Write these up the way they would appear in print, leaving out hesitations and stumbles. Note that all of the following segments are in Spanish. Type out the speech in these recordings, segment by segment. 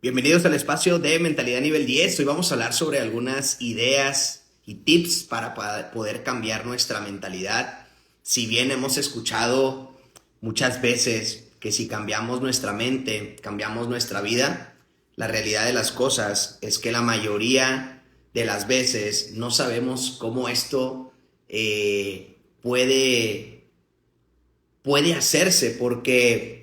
Bienvenidos al espacio de Mentalidad Nivel 10. Hoy vamos a hablar sobre algunas ideas y tips para poder cambiar nuestra mentalidad. Si bien hemos escuchado muchas veces que si cambiamos nuestra mente, cambiamos nuestra vida, la realidad de las cosas es que la mayoría de las veces no sabemos cómo esto puede hacerse porque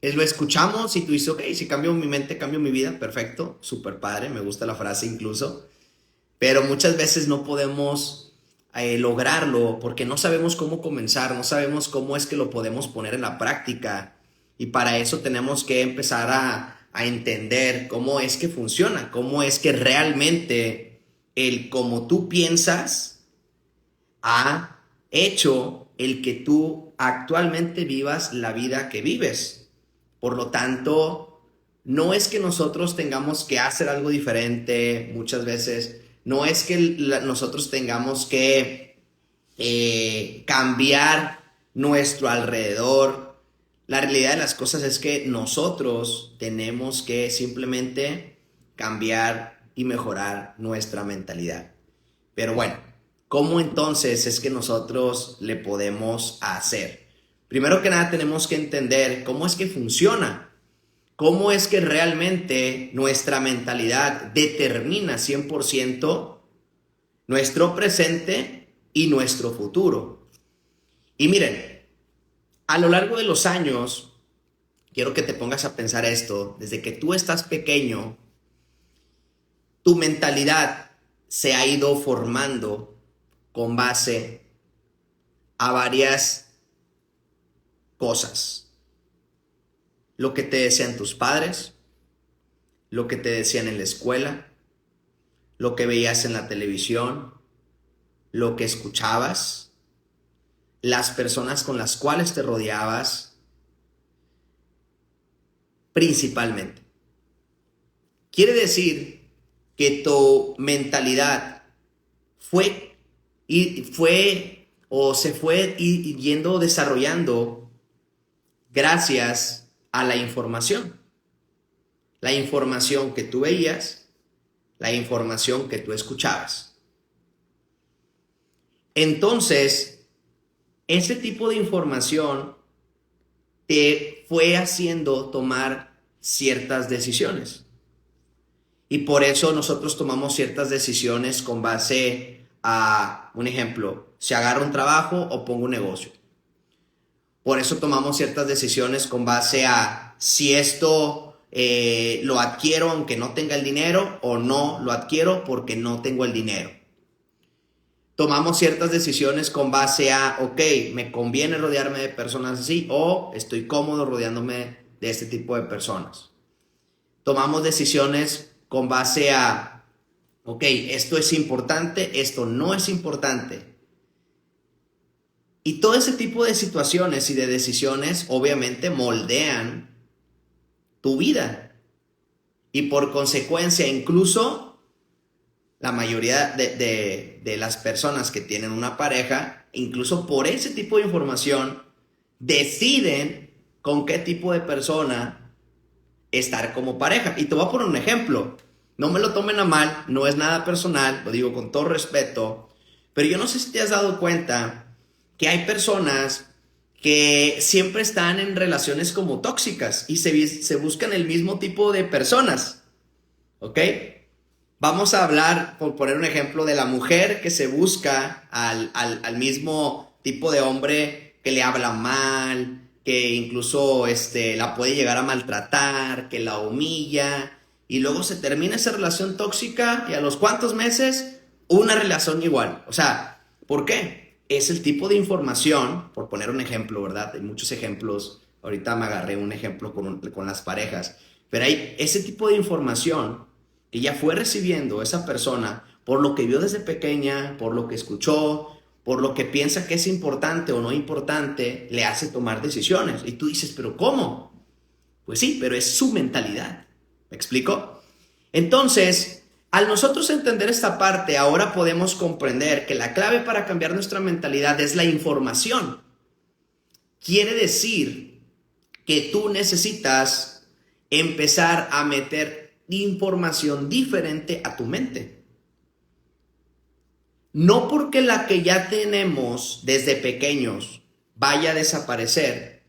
lo escuchamos y tú dices, ok, si cambio mi mente, cambio mi vida, perfecto, súper padre, me gusta la frase incluso, pero muchas veces no podemos lograrlo porque no sabemos cómo comenzar, no sabemos cómo es que lo podemos poner en la práctica y para eso tenemos que empezar a entender cómo es que funciona, cómo es que realmente el como tú piensas ha hecho el que tú actualmente vivas la vida que vives. Por lo tanto, no es que nosotros tengamos que hacer algo diferente muchas veces, no es que nosotros tengamos que cambiar nuestro alrededor. La realidad de las cosas es que nosotros tenemos que simplemente cambiar y mejorar nuestra mentalidad. Pero bueno, ¿cómo entonces es que nosotros le podemos hacer? Primero que nada tenemos que entender cómo es que funciona, cómo es que realmente nuestra mentalidad determina 100% nuestro presente y nuestro futuro. Y miren, a lo largo de los años, quiero que te pongas a pensar esto, desde que tú estás pequeño, tu mentalidad se ha ido formando con base a varias cosas. Lo que te decían tus padres, lo que te decían en la escuela, lo que veías en la televisión, lo que escuchabas, las personas con las cuales te rodeabas, principalmente. Quiere decir que tu mentalidad se fue yendo desarrollando gracias a la información. La información que tú veías, la información que tú escuchabas. Entonces, ese tipo de información te fue haciendo tomar ciertas decisiones. Y por eso nosotros tomamos ciertas decisiones con base a, un ejemplo, si agarro un trabajo o pongo un negocio. Por eso tomamos ciertas decisiones con base a si esto lo adquiero aunque no tenga el dinero o no lo adquiero porque no tengo el dinero. Tomamos ciertas decisiones con base a, ok, me conviene rodearme de personas así o estoy cómodo rodeándome de este tipo de personas. Tomamos decisiones con base a, ok, esto es importante, esto no es importante. Y todo ese tipo de situaciones y de decisiones obviamente moldean tu vida. Y por consecuencia, incluso la mayoría de las personas que tienen una pareja, incluso por ese tipo de información, deciden con qué tipo de persona estar como pareja. Y te voy a poner un ejemplo. No me lo tomen a mal, no es nada personal, lo digo con todo respeto, pero yo no sé si te has dado cuenta que hay personas que siempre están en relaciones como tóxicas y se buscan el mismo tipo de personas, ¿ok? Vamos a hablar, por poner un ejemplo, de la mujer que se busca al mismo tipo de hombre que le habla mal, que incluso la puede llegar a maltratar, que la humilla, y luego se termina esa relación tóxica y a los cuantos meses, una relación igual. O sea, ¿por qué? Es el tipo de información, por poner un ejemplo, ¿verdad? Hay muchos ejemplos, ahorita me agarré un ejemplo con las parejas, pero hay ese tipo de información que ya fue recibiendo esa persona por lo que vio desde pequeña, por lo que escuchó, por lo que piensa que es importante o no importante, le hace tomar decisiones. Y tú dices, ¿pero cómo? Pues sí, pero es su mentalidad. ¿Me explico? Entonces, al nosotros entender esta parte, ahora podemos comprender que la clave para cambiar nuestra mentalidad es la información. Quiere decir que tú necesitas empezar a meter información diferente a tu mente. No porque la que ya tenemos desde pequeños vaya a desaparecer,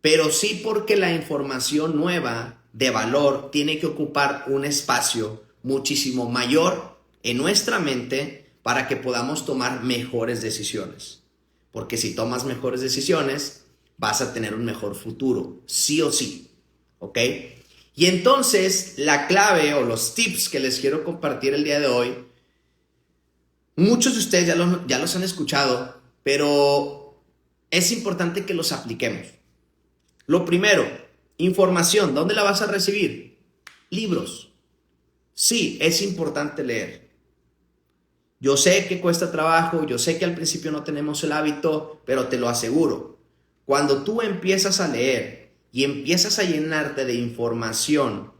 pero sí porque la información nueva de valor tiene que ocupar un espacio muchísimo mayor en nuestra mente para que podamos tomar mejores decisiones. Porque si tomas mejores decisiones, vas a tener un mejor futuro, sí o sí, ¿ok? Y entonces, la clave o los tips que les quiero compartir el día de hoy, muchos de ustedes ya los han escuchado, pero es importante que los apliquemos. Lo primero, información. ¿Dónde la vas a recibir? Libros. Sí, es importante leer. Yo sé que cuesta trabajo, yo sé que al principio no tenemos el hábito, pero te lo aseguro. Cuando tú empiezas a leer y empiezas a llenarte de información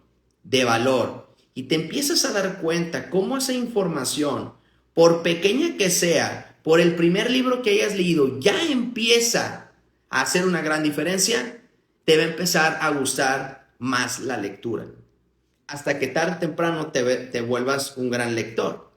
de valor y te empiezas a dar cuenta cómo esa información, por pequeña que sea, por el primer libro que hayas leído, ya empieza a hacer una gran diferencia, te va a empezar a gustar más la lectura. Hasta que tarde o temprano te vuelvas un gran lector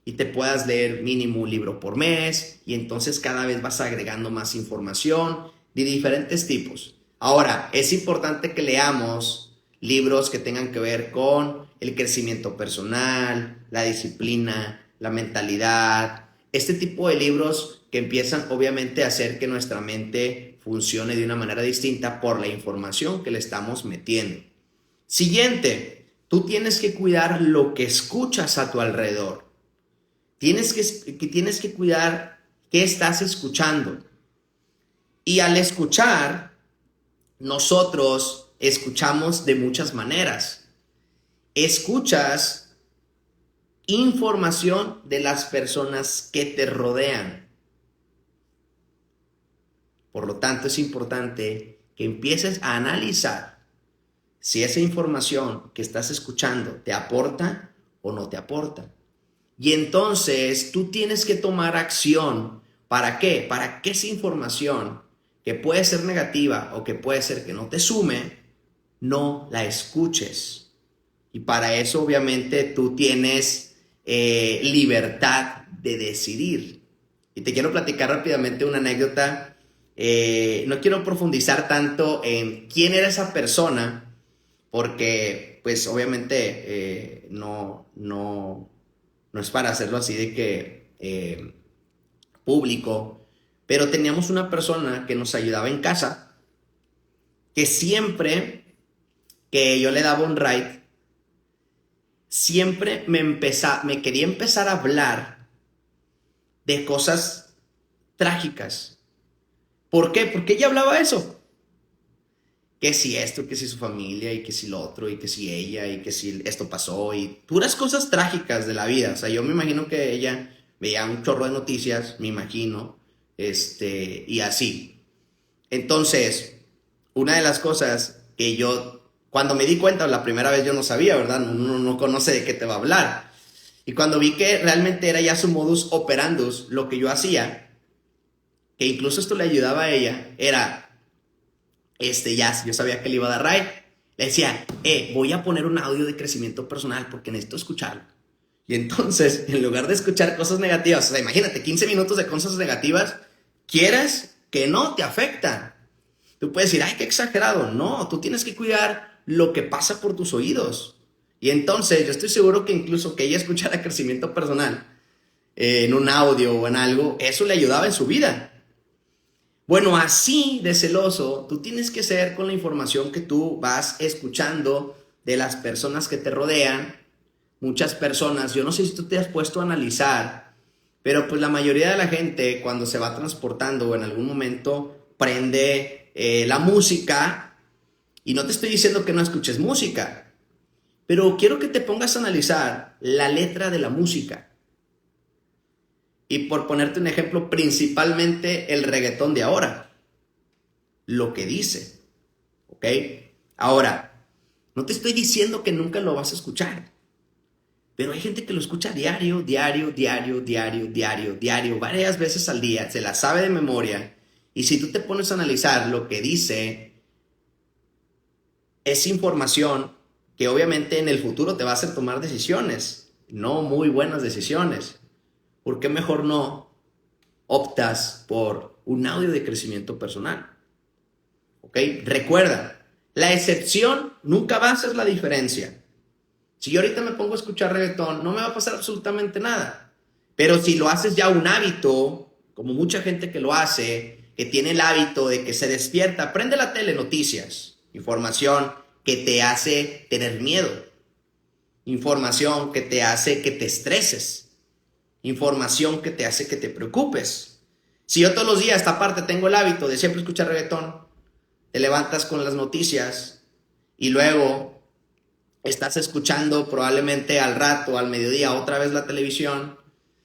y te puedas leer mínimo un libro por mes y entonces cada vez vas agregando más información de diferentes tipos. Ahora, es importante que leamos libros que tengan que ver con el crecimiento personal, la disciplina, la mentalidad, este tipo de libros que empiezan obviamente a hacer que nuestra mente funcione de una manera distinta por la información que le estamos metiendo. Siguiente, tú tienes que cuidar lo que escuchas a tu alrededor. Tienes que cuidar qué estás escuchando. Y al escuchar, nosotros escuchamos de muchas maneras. Escuchas información de las personas que te rodean. Por lo tanto, es importante que empieces a analizar si esa información que estás escuchando te aporta o no te aporta. Y entonces tú tienes que tomar acción. ¿Para qué? Para que esa información, que puede ser negativa o que puede ser que no te sume, no la escuches. Y para eso obviamente tú tienes libertad de decidir. Y te quiero platicar rápidamente una anécdota. No quiero profundizar tanto en quién era esa persona, porque pues obviamente no es para hacerlo así de que público, pero teníamos una persona que nos ayudaba en casa, que siempre que yo le daba un ride, siempre me quería empezar a hablar de cosas trágicas. ¿Por qué? Porque ella hablaba eso. Que si esto, que si su familia, y que si lo otro, y que si ella, y que si esto pasó, y puras cosas trágicas de la vida. O sea, yo me imagino que ella veía un chorro de noticias, me imagino, y así. Entonces, una de las cosas que yo, cuando me di cuenta la primera vez yo no sabía, ¿verdad? Uno no conoce de qué te va a hablar. Y cuando vi que realmente era ya su modus operandus, lo que yo hacía, que incluso esto le ayudaba a ella, era... ya yo sabía que le iba a dar ride, le decía, voy a poner un audio de crecimiento personal porque necesito escucharlo. Y entonces, en lugar de escuchar cosas negativas, o sea, imagínate, 15 minutos de cosas negativas, quieres que no te afectan. Tú puedes decir, ay, qué exagerado. No, tú tienes que cuidar lo que pasa por tus oídos. Y entonces, yo estoy seguro que incluso que ella escuchara crecimiento personal en un audio o en algo, eso le ayudaba en su vida. Bueno, así de celoso, tú tienes que ser con la información que tú vas escuchando de las personas que te rodean. Muchas personas, yo no sé si tú te has puesto a analizar, pero pues la mayoría de la gente cuando se va transportando o en algún momento prende la música, y no te estoy diciendo que no escuches música, pero quiero que te pongas a analizar la letra de la música. Y por ponerte un ejemplo, principalmente el reggaetón de ahora. Lo que dice. ¿Ok? Ahora, no te estoy diciendo que nunca lo vas a escuchar. Pero hay gente que lo escucha diario, varias veces al día. Se la sabe de memoria. Y si tú te pones a analizar lo que dice, es información que obviamente en el futuro te va a hacer tomar decisiones, no muy buenas decisiones. ¿Por qué mejor no optas por un audio de crecimiento personal? ¿Ok? Recuerda, la excepción nunca va a ser la diferencia. Si yo ahorita me pongo a escuchar reggaetón, no me va a pasar absolutamente nada. Pero si lo haces ya un hábito, como mucha gente que lo hace, que tiene el hábito de que se despierta, prende la tele, noticias, información que te hace tener miedo, información que te hace que te estreses, información que te hace que te preocupes. Si yo todos los días, esta parte, tengo el hábito de siempre escuchar reggaetón, te levantas con las noticias y luego estás escuchando probablemente al rato, al mediodía, otra vez la televisión.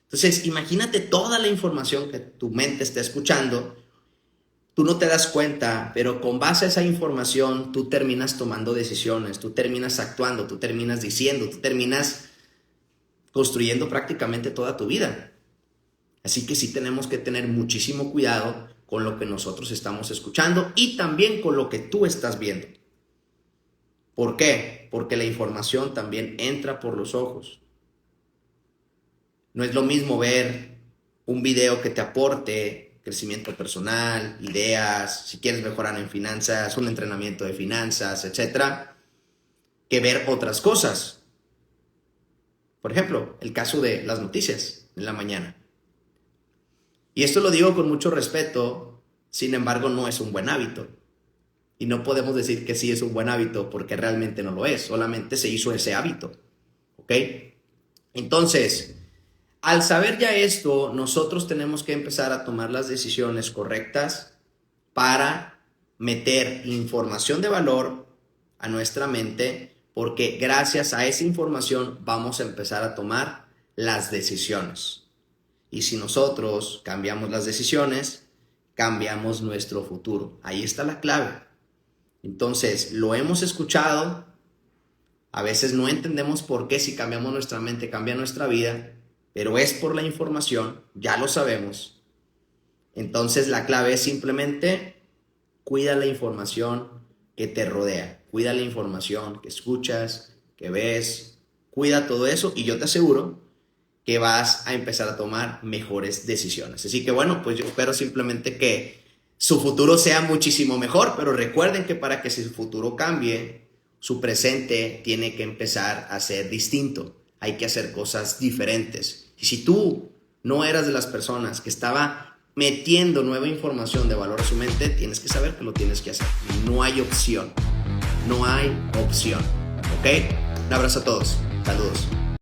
Entonces, imagínate toda la información que tu mente está escuchando. Tú no te das cuenta, pero con base a esa información, tú terminas tomando decisiones, tú terminas actuando, tú terminas diciendo, tú terminas construyendo prácticamente toda tu vida. Así que sí tenemos que tener muchísimo cuidado con lo que nosotros estamos escuchando y también con lo que tú estás viendo. ¿Por qué? Porque la información también entra por los ojos. No es lo mismo ver un video que te aporte crecimiento personal, ideas, si quieres mejorar en finanzas, un entrenamiento de finanzas, etcétera, que ver otras cosas. Por ejemplo, el caso de las noticias en la mañana. Y esto lo digo con mucho respeto, sin embargo no es un buen hábito. Y no podemos decir que sí es un buen hábito porque realmente no lo es, solamente se hizo ese hábito. ¿Ok? Entonces, al saber ya esto, nosotros tenemos que empezar a tomar las decisiones correctas para meter información de valor a nuestra mente, porque gracias a esa información vamos a empezar a tomar las decisiones. Y si nosotros cambiamos las decisiones, cambiamos nuestro futuro. Ahí está la clave. Entonces, lo hemos escuchado, a veces no entendemos por qué si cambiamos nuestra mente cambia nuestra vida, pero es por la información, ya lo sabemos. Entonces, la clave es simplemente cuida la información que te rodea, cuida la información que escuchas, que ves, cuida todo eso y yo te aseguro que vas a empezar a tomar mejores decisiones. Así que bueno, pues yo espero simplemente que su futuro sea muchísimo mejor, pero recuerden que para que su futuro cambie, su presente tiene que empezar a ser distinto. Hay que hacer cosas diferentes. Y si tú no eras de las personas que estaba metiendo nueva información de valor a su mente, tienes que saber que lo tienes que hacer. No hay opción. No hay opción. ¿Ok? Un abrazo a todos. Saludos.